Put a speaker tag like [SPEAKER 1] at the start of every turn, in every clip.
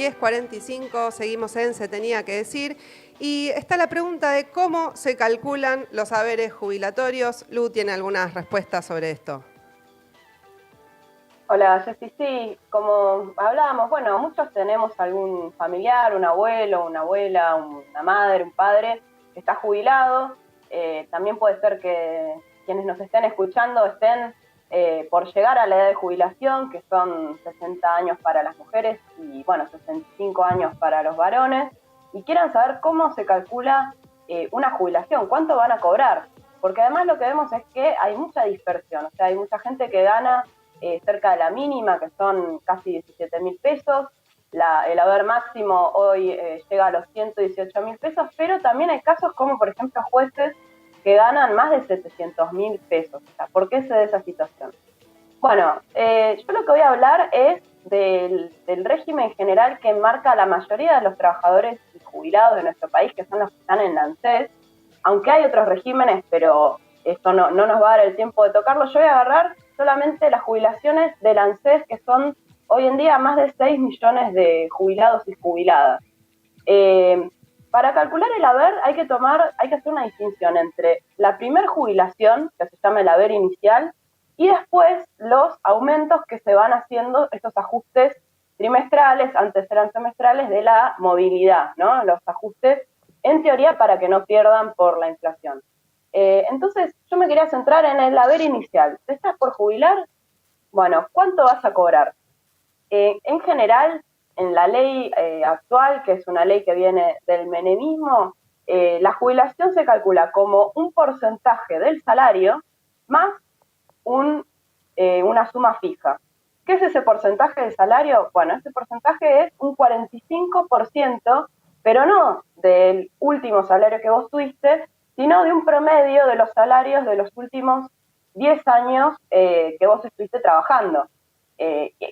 [SPEAKER 1] 10:45, seguimos en Se Tenía que Decir, y está la pregunta de cómo se calculan los saberes jubilatorios. Lu tiene algunas respuestas sobre esto.
[SPEAKER 2] Hola, Jessy. Sí, como hablábamos, bueno, muchos tenemos algún familiar, un abuelo, una abuela, una madre, un padre que está jubilado. También puede ser que quienes nos estén escuchando estén por llegar a la edad de jubilación, que son 60 años para las mujeres y, bueno, 65 años para los varones, y quieran saber cómo se calcula una jubilación, cuánto van a cobrar. Porque además lo que vemos es que hay mucha dispersión, o sea, hay mucha gente que gana cerca de la mínima, que son casi 17.000 pesos. El haber máximo hoy llega a los 118.000 pesos, pero también hay casos como, por ejemplo, jueces que ganan más de 700.000 pesos. O sea, ¿por qué se da esa situación? Bueno, yo lo que voy a hablar es del régimen general que marca la mayoría de los trabajadores y jubilados de nuestro país, que son los que están en la ANSES, aunque hay otros regímenes, pero esto no nos va a dar el tiempo de tocarlo. Yo voy a agarrar solamente las jubilaciones del ANSES, que son hoy en día más de 6 millones de jubilados y jubiladas. Para calcular el haber hay que hacer una distinción entre la primer jubilación, que se llama el haber inicial, y después los aumentos que se van haciendo, estos ajustes trimestrales, antes eran semestrales, de la movilidad, ¿no? Los ajustes, en teoría, para que no pierdan por la inflación. Entonces, yo me quería centrar en el haber inicial. ¿Te estás por jubilar? Bueno, ¿cuánto vas a cobrar? En general, en la ley actual, que es una ley que viene del menemismo, la jubilación se calcula como un porcentaje del salario más una suma fija. ¿Qué es ese porcentaje de salario? Bueno, ese porcentaje es un 45%, pero no del último salario que vos tuviste, sino de un promedio de los salarios de los últimos 10 años que vos estuviste trabajando.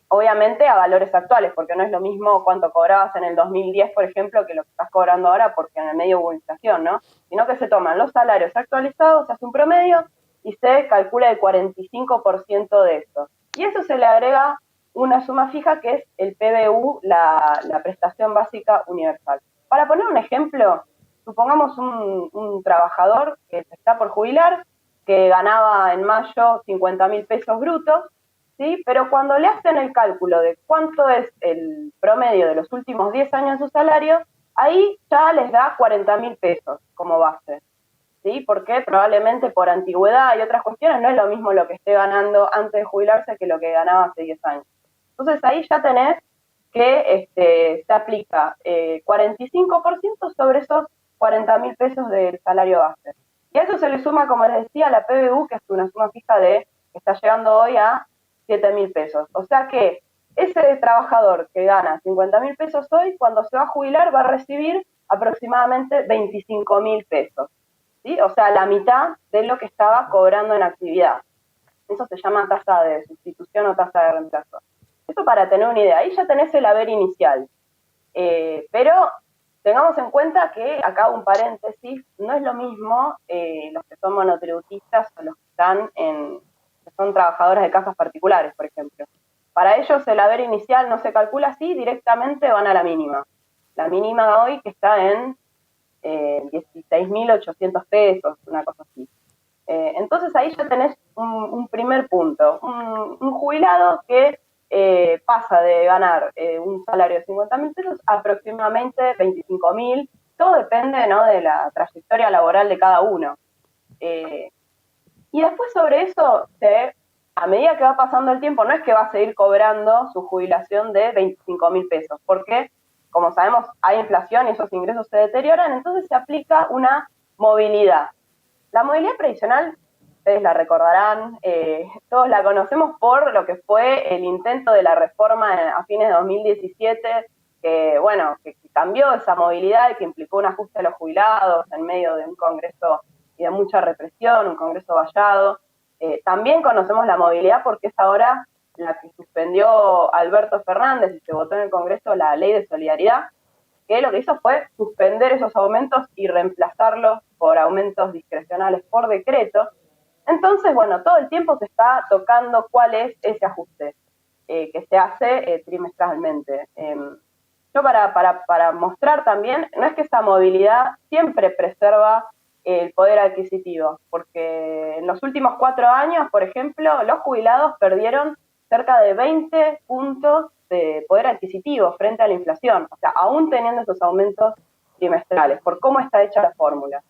[SPEAKER 2] Obviamente a valores actuales, porque no es lo mismo cuánto cobrabas en el 2010, por ejemplo, que lo que estás cobrando ahora, porque en el medio hubo inflación, ¿no? Sino que se toman los salarios actualizados, se hace un promedio y se calcula el 45% de eso. Y eso se le agrega una suma fija que es el PBU, la prestación básica universal. Para poner un ejemplo, supongamos un trabajador que se está por jubilar, que ganaba en mayo 50.000 pesos brutos, ¿sí? Pero cuando le hacen el cálculo de cuánto es el promedio de los últimos 10 años de su salario, ahí ya les da 40.000 pesos como base. ¿Sí? Porque probablemente por antigüedad y otras cuestiones no es lo mismo lo que esté ganando antes de jubilarse que lo que ganaba hace 10 años. Entonces ahí ya tenés que se aplica 45% sobre esos 40.000 pesos del salario base. Y a eso se le suma, como les decía, la PBU, que es una suma fija que está llegando hoy a 7.000 pesos. O sea que ese trabajador que gana 50.000 pesos hoy, cuando se va a jubilar, va a recibir aproximadamente 25.000 pesos. ¿Sí? O sea, la mitad de lo que estaba cobrando en actividad. Eso se llama tasa de sustitución o tasa de reemplazo. Eso para tener una idea. Ahí ya tenés el haber inicial. Pero tengamos en cuenta que, acá un paréntesis, no es lo mismo los que son monotributistas o los que son trabajadores de casas particulares, por ejemplo. Para ellos el haber inicial no se calcula así, directamente van a la mínima. La mínima hoy que está en 16.800 pesos, una cosa así. Entonces ahí ya tenés un primer punto. Un jubilado que pasa de ganar un salario de 50.000 pesos a aproximadamente 25.000. Todo depende, ¿no?, de la trayectoria laboral de cada uno. Y después sobre eso, a medida que va pasando el tiempo, no es que va a seguir cobrando su jubilación de 25.000 pesos, porque, como sabemos, hay inflación y esos ingresos se deterioran, entonces se aplica una movilidad. La movilidad previsional, ustedes la recordarán, todos la conocemos por lo que fue el intento de la reforma a fines de 2017, que, bueno, que cambió esa movilidad y que implicó un ajuste a los jubilados en medio de un congreso y de mucha represión, un congreso vallado. También conocemos la movilidad porque es ahora la que suspendió Alberto Fernández y se votó en el Congreso la ley de solidaridad, que lo que hizo fue suspender esos aumentos y reemplazarlos por aumentos discrecionales por decreto. Entonces, bueno, todo el tiempo se está tocando cuál es ese ajuste que se hace trimestralmente. yo para mostrar también, no es que esa movilidad siempre preserva el poder adquisitivo, porque en los últimos 4 años, por ejemplo, los jubilados perdieron cerca de 20 puntos de poder adquisitivo frente a la inflación, o sea, aún teniendo esos aumentos trimestrales, por cómo está hecha la fórmula.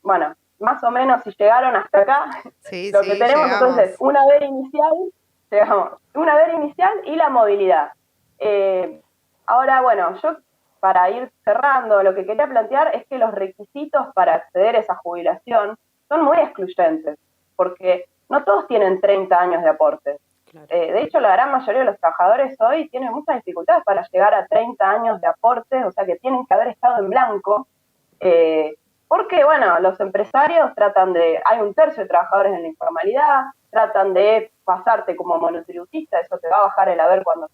[SPEAKER 2] Bueno, más o menos si llegaron hasta acá,
[SPEAKER 1] sí,
[SPEAKER 2] lo que tenemos
[SPEAKER 1] llegamos.
[SPEAKER 2] entonces, un haber inicial y la movilidad. Ahora, bueno, yo para ir cerrando, lo que quería plantear es que los requisitos para acceder a esa jubilación son muy excluyentes, porque no todos tienen 30 años de aporte. Claro. De hecho, la gran mayoría de los trabajadores hoy tienen muchas dificultades para llegar a 30 años de aporte, o sea que tienen que haber estado en blanco, porque, bueno, los empresarios hay un tercio de trabajadores en la informalidad, tratan de pasarte como monotributista, eso te va a bajar el haber cuando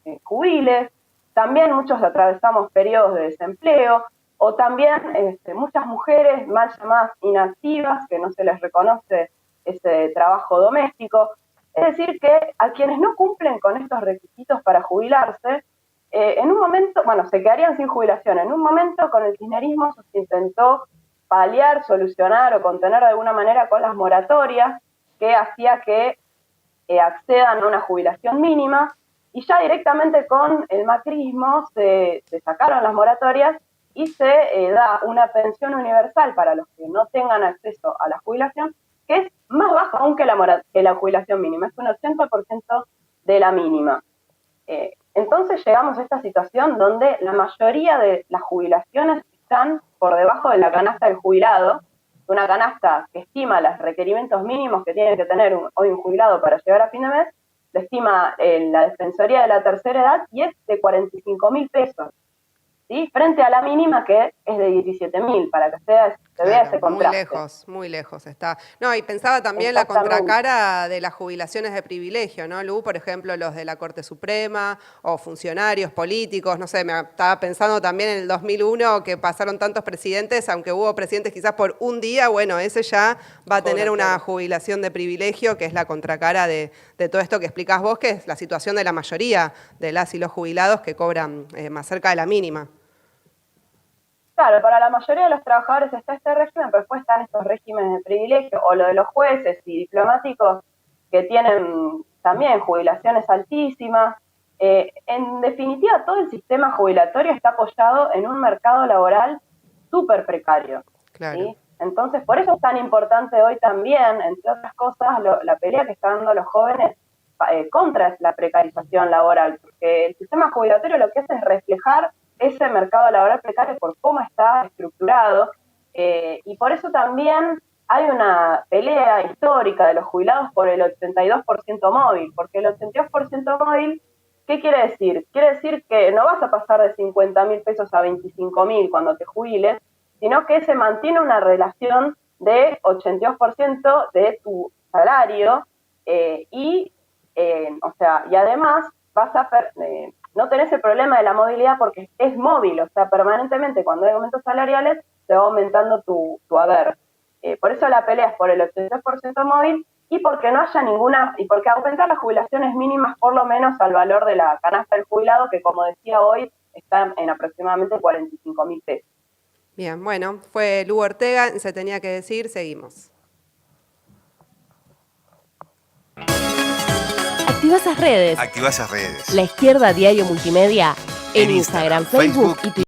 [SPEAKER 2] te jubiles. También muchos atravesamos periodos de desempleo, o también muchas mujeres mal llamadas inactivas, que no se les reconoce ese trabajo doméstico. Es decir, que a quienes no cumplen con estos requisitos para jubilarse, en un momento, bueno, se quedarían sin jubilación. En un momento con el kirchnerismo se intentó paliar, solucionar o contener de alguna manera con las moratorias, que hacía que accedan a una jubilación mínima, y ya directamente con el macrismo se sacaron las moratorias y se da una pensión universal para los que no tengan acceso a la jubilación, que es más baja aún que la jubilación mínima, es un 80% de la mínima. Entonces llegamos a esta situación donde la mayoría de las jubilaciones están por debajo de la canasta del jubilado, una canasta que estima los requerimientos mínimos que tiene que tener hoy un jubilado para llegar a fin de mes, lo estima la Defensoría de la Tercera Edad y es de 45.000 pesos, ¿sí? Frente a la mínima que es de 17.000, para que se vea ese contraste.
[SPEAKER 1] Muy lejos está. No, y pensaba también la contracara de las jubilaciones de privilegio, ¿no, Lu? Por ejemplo, los de la Corte Suprema o funcionarios políticos, no sé, me estaba pensando también en el 2001 que pasaron tantos presidentes, aunque hubo presidentes quizás por un día, bueno, ese ya va a tener una jubilación de privilegio, que es la contracara de todo esto que explicás vos, que es la situación de la mayoría de las y los jubilados que cobran más cerca de la mínima.
[SPEAKER 2] Claro, para la mayoría de los trabajadores está este régimen, pero después están estos regímenes de privilegio, o lo de los jueces y diplomáticos que tienen también jubilaciones altísimas. En definitiva, todo el sistema jubilatorio está apoyado en un mercado laboral súper precario. Claro. ¿Sí? Entonces, por eso es tan importante hoy también, entre otras cosas, la pelea que están dando los jóvenes contra la precarización laboral, porque el sistema jubilatorio lo que hace es reflejar ese mercado laboral precario por cómo está estructurado, y por eso también hay una pelea histórica de los jubilados por el 82% móvil, porque el 82% móvil, ¿qué quiere decir? Quiere decir que no vas a pasar de 50.000 pesos a 25.000 cuando te jubiles, sino que se mantiene una relación de 82% de tu salario, y además vas a no tenés el problema de la movilidad porque es móvil, o sea, permanentemente cuando hay aumentos salariales se va aumentando tu haber. Por eso la pelea es por el 82% móvil y porque no haya y porque aumentar las jubilaciones mínimas por lo menos al valor de la canasta del jubilado, que como decía hoy, está en aproximadamente 45.000 pesos.
[SPEAKER 1] Bien, bueno, fue Lu Ortega, se tenía que decir, seguimos.
[SPEAKER 3] Activa esas redes.
[SPEAKER 4] Activa esas redes.
[SPEAKER 3] La Izquierda Diario Multimedia en Instagram, Facebook y Twitter.